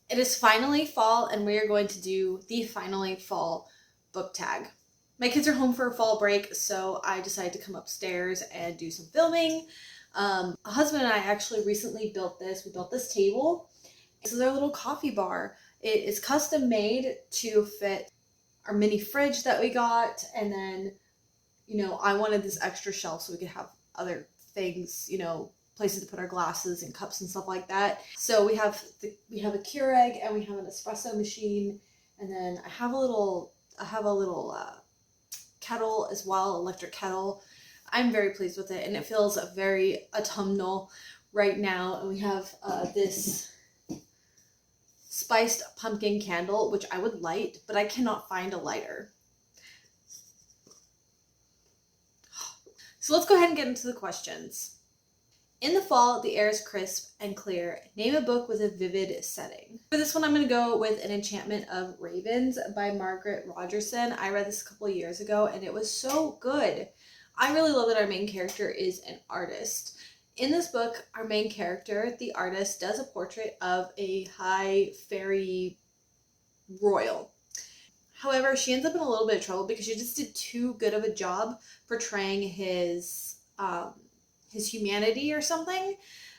It is finally fall, and we are going to do the finally fall book tag. My kids are home for a fall break, so I decided to come upstairs and do some filming. A husband and I actually recently built this. We built this table. This is our little coffee bar. It is custom made to fit our mini fridge that we got, and then, I wanted this extra shelf so we could have other things, places to put our glasses and cups and stuff like that. So we have a Keurig, and we have an espresso machine, and then I have a little kettle as well, electric kettle. I'm very pleased with it, and it feels very autumnal right now. And we have this spiced pumpkin candle, which I would light, but I cannot find a lighter. So let's go ahead and get into the questions. In the fall, the air is crisp and clear. Name a book with a vivid setting. For this one, I'm going to go with An Enchantment of Ravens by Margaret Rogerson. I read this a couple of years ago, and it was so good. I really love that our main character is an artist. In this book, our main character, the artist, does a portrait of a high fairy royal. However, she ends up in a little bit of trouble because she just did too good of a job portraying his humanity or something.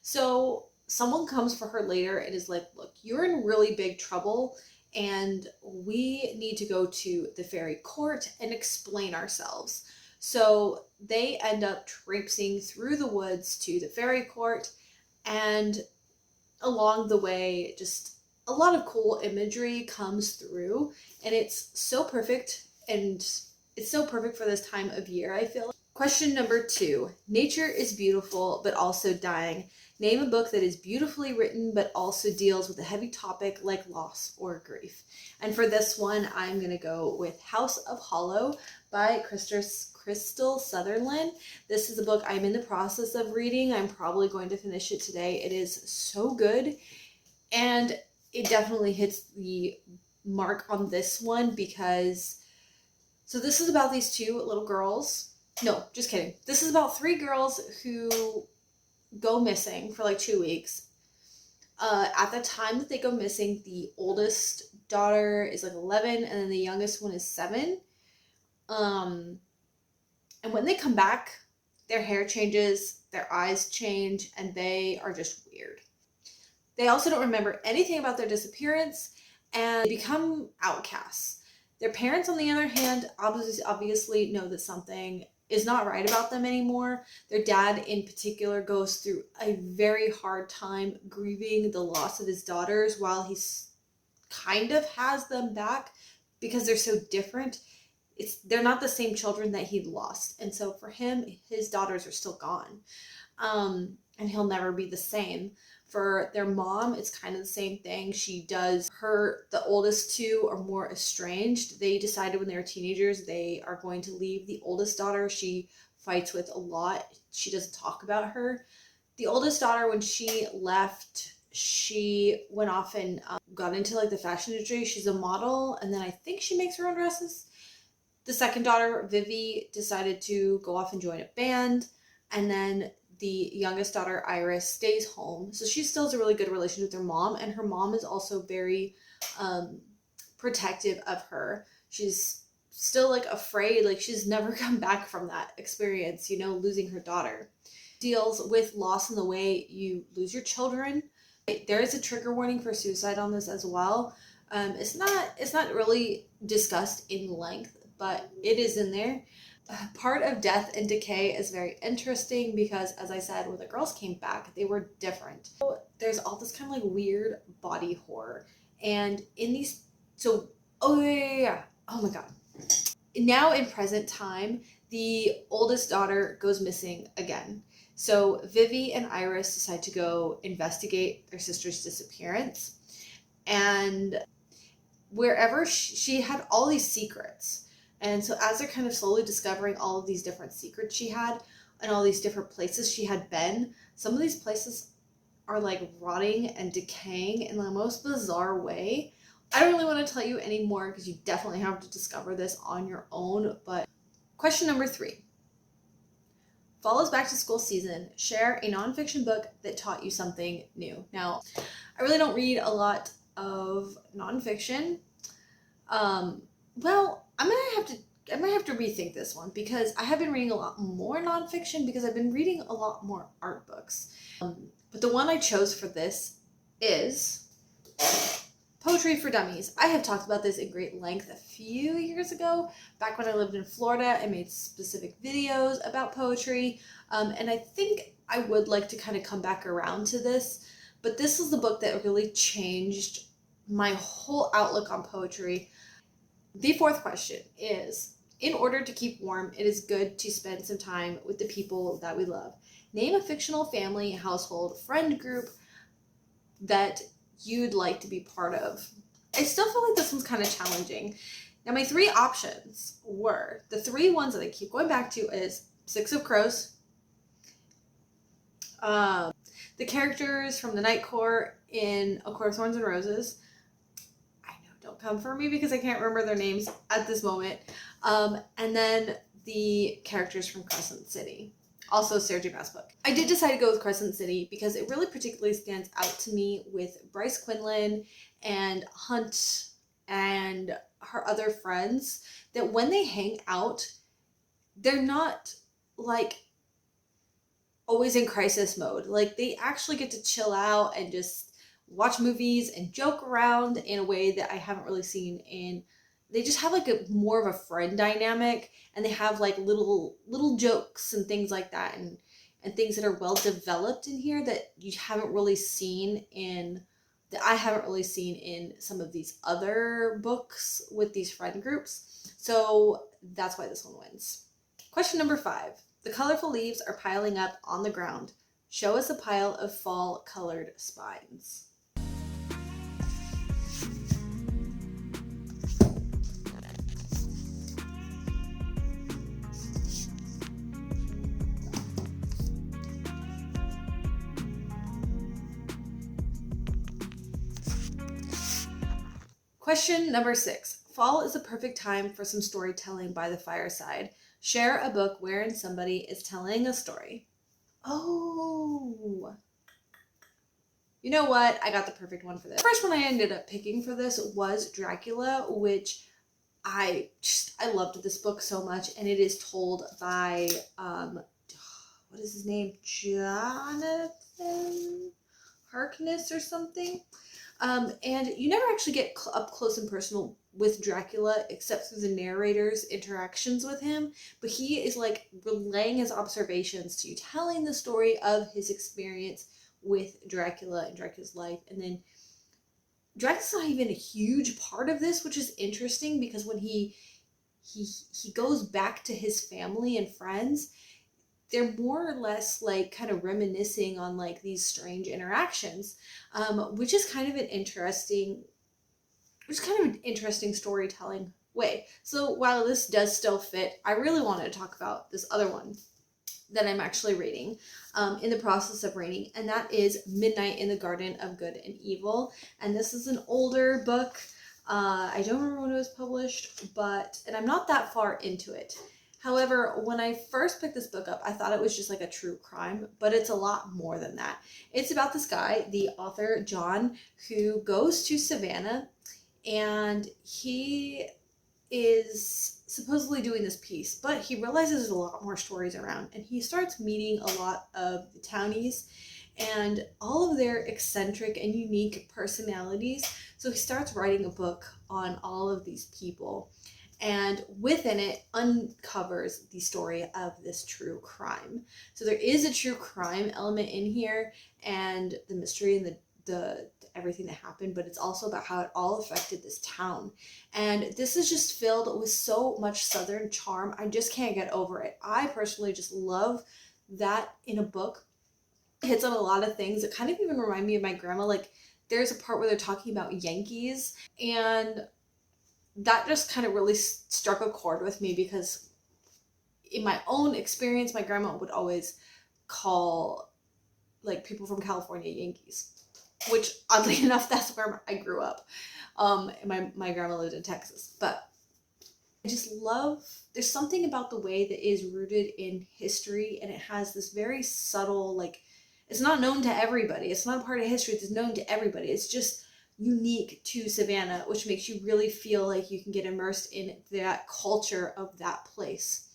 So someone comes for her later and is like, look, you're in really big trouble, and we need to go to the fairy court and explain ourselves. So they end up traipsing through the woods to the fairy court, and along the way, just a lot of cool imagery comes through, and it's so perfect, and it's so perfect for this time of year, I feel. Question number 2. Nature is beautiful, but also dying. Name a book that is beautifully written, but also deals with a heavy topic like loss or grief. And for this one, I'm going to go with House of Hollow by Crystal Sutherland. This is a book I'm in the process of reading. I'm probably going to finish it today. It is so good, and it definitely hits the mark on this one because, so this is about these two little girls. No, just kidding. This is about 3 girls who go missing for like 2 weeks. At the time that they go missing, the oldest daughter is like 11, and then the youngest one is 7. And when they come back, their hair changes, their eyes change, and they are just weird. They also don't remember anything about their disappearance, and they become outcasts. Their parents, on the other hand, obviously know that something is not right about them anymore. Their dad in particular goes through a very hard time grieving the loss of his daughters while he kind of has them back because they're so different. They're not the same children that he'd lost. And so for him, his daughters are still gone. And he'll never be the same. For their mom, it's kind of the same thing. The oldest 2 are more estranged. They decided when they were teenagers they are going to leave the oldest daughter. She fights with a lot. She doesn't talk about her. The oldest daughter, when she left, she went off and got into like the fashion industry. She's a model, and then I think she makes her own dresses. The second daughter, Vivi, decided to go off and join a band, and then the youngest daughter, Iris, stays home. So she still has a really good relationship with her mom, and her mom is also very protective of her. She's still like afraid, like she's never come back from that experience, losing her daughter. Deals with loss in the way you lose your children. There is a trigger warning for suicide on this as well. It's not really discussed in length, but it is in there. Part of death and decay is very interesting because, as I said, when the girls came back, they were different. So there's all this kind of like weird body horror. And in these, oh my God. Now in present time, the oldest daughter goes missing again. So Vivi and Iris decide to go investigate their sister's disappearance. And wherever she had all these secrets. And so as they're kind of slowly discovering all of these different secrets she had and all these different places she had been, some of these places are like rotting and decaying in the most bizarre way. I don't really want to tell you anymore because you definitely have to discover this on your own. But question number 3. Fall is back to school season. Share a nonfiction book that taught you something new. Now, I really don't read a lot of nonfiction. Well, I might have to rethink this one because I have been reading a lot more nonfiction because I've been reading a lot more art books. But the one I chose for this is Poetry for Dummies. I have talked about this in great length a few years ago, back when I lived in Florida. I made specific videos about poetry, and I think I would like to kind of come back around to this, but this is the book that really changed my whole outlook on poetry. The fourth question is, in order to keep warm, it is good to spend some time with the people that we love. Name a fictional family, household, friend group that you'd like to be part of. I still feel like this one's kind of challenging. Now, my three options were, the three ones that I keep going back to is Six of Crows, the characters from the Night Court in A Court of Thorns and Roses. I know, don't come for me because I can't remember their names at this moment. And then the characters from Crescent City. Also Sarah J. Maas book. I did decide to go with Crescent City because it really particularly stands out to me with Bryce Quinlan and Hunt and her other friends, that when they hang out, they're not like always in crisis mode. Like, they actually get to chill out and just watch movies and joke around in a way that I haven't really seen in. They just have like a more of a friend dynamic, and they have like little jokes and things like that, and things that are well developed in here that you haven't really seen in, that I haven't really seen in some of these other books with these friend groups. So that's why this one wins. Question number 5. The colorful leaves are piling up on the ground. Show us a pile of fall colored spines. Question number 6. Fall is a perfect time for some storytelling by the fireside. Share a book wherein somebody is telling a story. Oh, you know what? I got the perfect one for this. The first one I ended up picking for this was Dracula, which I loved this book so much, and it is told by what is his name? Jonathan Harkness or something. And you never actually get up close and personal with Dracula except through the narrator's interactions with him, but he is like relaying his observations to you, telling the story of his experience with Dracula and Dracula's life. And then Dracula's not even a huge part of this, which is interesting because when he goes back to his family and friends, they're more or less like kind of reminiscing on like these strange interactions, which is kind of an interesting storytelling way. So while this does still fit, I really wanted to talk about this other one that I'm actually reading, in the process of reading, and that is Midnight in the Garden of Good and Evil. And this is an older book. I don't remember when it was published, and I'm not that far into it. However, when I first picked this book up, I thought it was just like a true crime, but it's a lot more than that. It's about this guy, the author, John, who goes to Savannah, and he is supposedly doing this piece, but he realizes there's a lot more stories around, and he starts meeting a lot of the townies and all of their eccentric and unique personalities. So he starts writing a book on all of these people, and within it uncovers the story of this true crime. So there is a true crime element in here, and the mystery and the everything that happened, but it's also about how it all affected this town. And this is just filled with so much Southern charm. I just can't get over it. I personally just love that in a book. It hits on a lot of things that kind of even remind me of my grandma. Like, there's a part where they're talking about Yankees, and that just kind of really struck a chord with me because in my own experience, my grandma would always call like people from California Yankees, which oddly enough, that's where I grew up. My grandma lived in Texas, but I just love, there's something about the way that is rooted in history, and it has this very subtle, like, it's not known to everybody. It's not a part of history that's known to everybody. It's just unique to Savannah, which makes you really feel like you can get immersed in that culture of that place.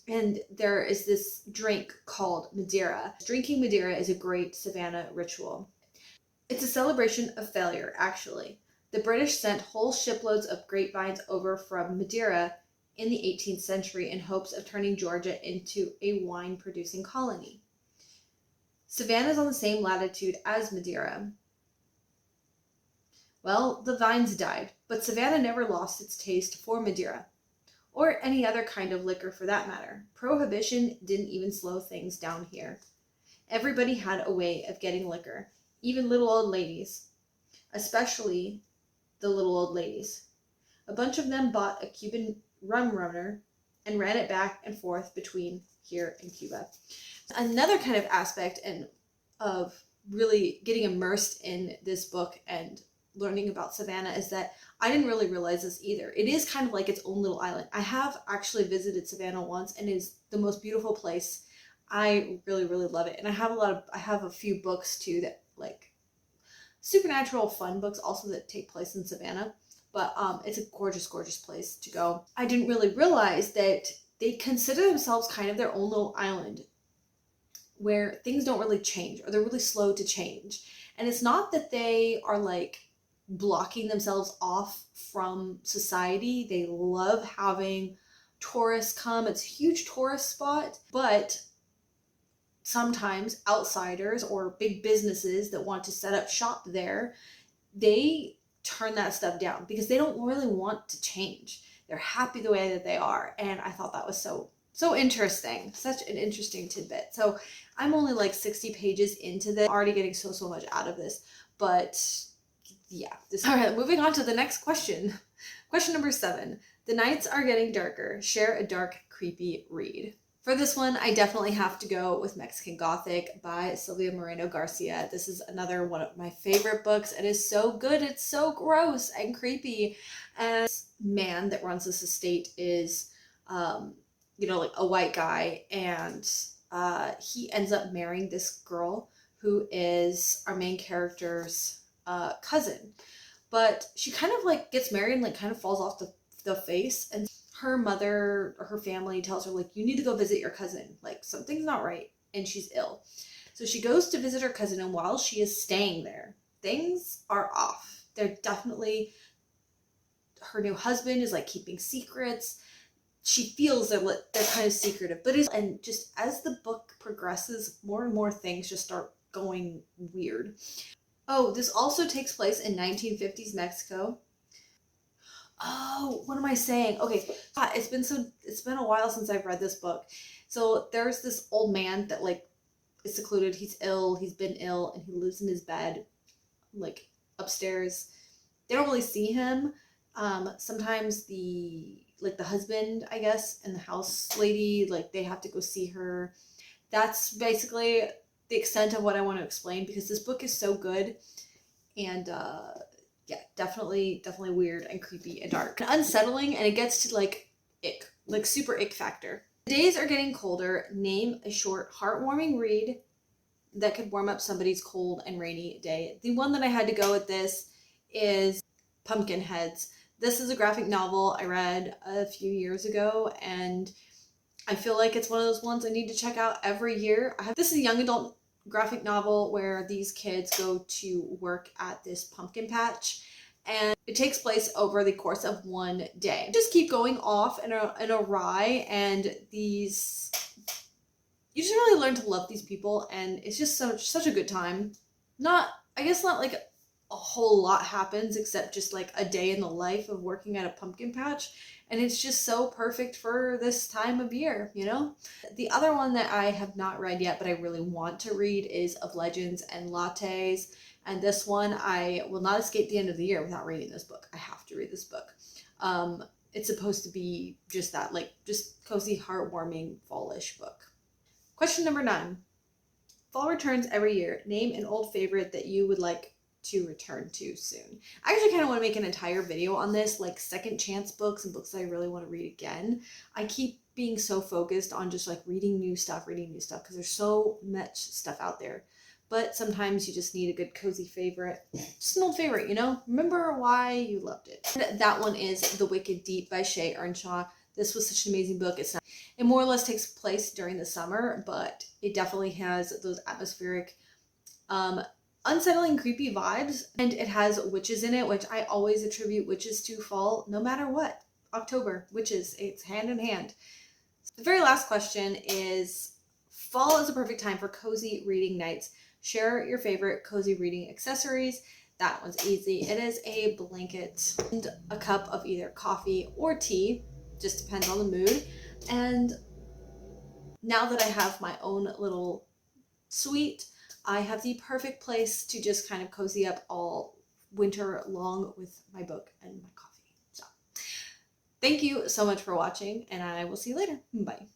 And there is this drink called Madeira. Drinking Madeira is a great Savannah ritual. It's a celebration of failure, actually. The British sent whole shiploads of grapevines over from Madeira in the 18th century in hopes of turning Georgia into a wine-producing colony. Savannah is on the same latitude as Madeira. Well, the vines died, but Savannah never lost its taste for Madeira, or any other kind of liquor for that matter. Prohibition didn't even slow things down here. Everybody had a way of getting liquor, even little old ladies, especially the little old ladies. A bunch of them bought a Cuban rum runner and ran it back and forth between here and Cuba. Another kind of aspect of really getting immersed in this book and learning about Savannah is that I didn't really realize this either. It is kind of like its own little island. I have actually visited Savannah once, and it is the most beautiful place. I really, really love it. And I have a few books too that like supernatural fun books also that take place in Savannah. But it's a gorgeous, gorgeous place to go. I didn't really realize that they consider themselves kind of their own little island where things don't really change, or they're really slow to change. And it's not that they are like blocking themselves off from society. They love having tourists come. It's a huge tourist spot, but sometimes outsiders or big businesses that want to set up shop there, they turn that stuff down because they don't really want to change. They're happy the way that they are. And I thought that was so interesting. Such an interesting tidbit. So I'm only like 60 pages into this. I'm already getting so much out of this. But yeah. All right, moving on to the next question. Question number 7. The nights are getting darker. Share a dark, creepy read. For this one, I definitely have to go with Mexican Gothic by Silvia Moreno Garcia. This is another one of my favorite books. It is so good. It's so gross and creepy. And this man that runs this estate is, like a white guy. And he ends up marrying this girl who is our main character's cousin. But she kind of like gets married and like kind of falls off the face. And her mother or her family tells her, like, you need to go visit your cousin. Like, something's not right. And she's ill. So she goes to visit her cousin. And while she is staying there, things are off. They're definitely, her new husband is like keeping secrets. She feels they're kind of secretive. And just as the book progresses, more and more things just start going weird. Oh, this also takes place in 1950s Mexico. Oh, what am I saying? Okay, it's been a while since I've read this book. So there's this old man that like is secluded. He's ill. He's been ill, and he lives in his bed, like upstairs. They don't really see him. Sometimes the husband, I guess, and the house lady, like they have to go see her. That's basically the extent of what I want to explain because this book is so good, and yeah, definitely weird and creepy and dark and unsettling, and it gets to like ick, like super ick factor. The days are getting colder. Name a short, heartwarming read that could warm up somebody's cold and rainy day. The one that I had to go with this is Pumpkinheads. This is a graphic novel I read a few years ago, and I feel like it's one of those ones I need to check out every year. This is a young adult graphic novel where these kids go to work at this pumpkin patch, and it takes place over the course of one day. Just keep going off in a rye, and you just really learn to love these people, and it's just such a good time. Not like a whole lot happens except just like a day in the life of working at a pumpkin patch, and it's just so perfect for this time of year, you know? The other one that I have not read yet but I really want to read is Of Legends and Lattes, and this one I will not escape the end of the year without reading this book. I have to read this book. It's supposed to be just that, like just cozy, heartwarming, fallish book. Question number 9. Fall returns every year. Name an old favorite that you would like to return to soon. I actually kind of want to make an entire video on this, like second chance books and books that I really want to read again. I keep being so focused on just like reading new stuff because there's so much stuff out there. but sometimes you just need a good cozy favorite. Just an old favorite, you know? Remember why you loved it. And that one is The Wicked Deep by Shay Earnshaw. This was such an amazing book. It more or less takes place during the summer, but it definitely has those atmospheric, unsettling, creepy vibes. And it has witches in it, which I always attribute witches to fall, no matter what. October, witches, it's hand in hand. The very last question is, fall is a perfect time for cozy reading nights. Share your favorite cozy reading accessories. That one's easy. It is a blanket and a cup of either coffee or tea. Just depends on the mood. And now that I have my own little suite, I have the perfect place to just kind of cozy up all winter long with my book and my coffee. So thank you so much for watching, and I will see you later. Bye.